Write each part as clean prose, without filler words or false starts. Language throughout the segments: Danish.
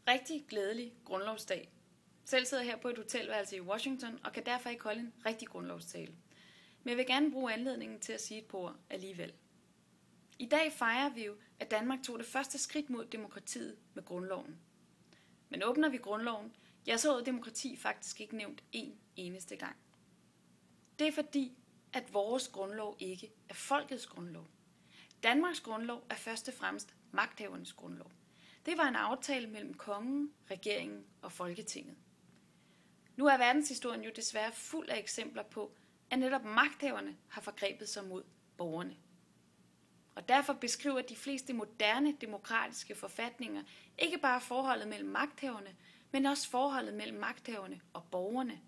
Rigtig glædelig grundlovsdag. Selv sidder jeg her på et hotelværelse i Washington og kan derfor ikke holde en rigtig grundlovstale. Men jeg vil gerne bruge anledningen til at sige et par ord alligevel. I dag fejrer vi jo, at Danmark tog det første skridt mod demokratiet med grundloven. Men åbner vi grundloven, ja, så er demokrati faktisk ikke nævnt en eneste gang. Det er fordi, at vores grundlov ikke er folkets grundlov. Danmarks grundlov er først og fremmest magthavernes grundlov. Det var en aftale mellem kongen, regeringen og Folketinget. Nu er verdenshistorien jo desværre fuld af eksempler på, at netop magthaverne har forgrebet sig mod borgerne. Og derfor beskriver de fleste moderne demokratiske forfatninger ikke bare forholdet mellem magthaverne, men også forholdet mellem magthaverne og borgerne,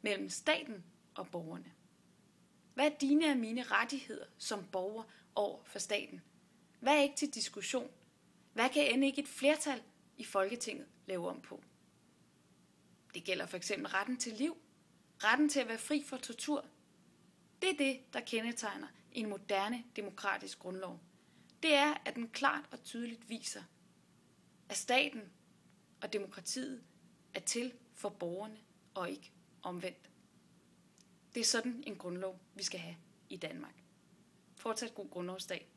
mellem staten og borgerne. Hvad er dine og mine rettigheder som borger over for staten? Hvad er ikke til diskussion? Hvad kan end ikke et flertal i Folketinget lave om på? Det gælder for eksempel retten til liv, retten til at være fri for tortur. Det er det, der kendetegner en moderne demokratisk grundlov. Det er, at den klart og tydeligt viser, at staten og demokratiet er til for borgerne og ikke omvendt. Det er sådan en grundlov, vi skal have i Danmark. Fortsat god grundlovsdag.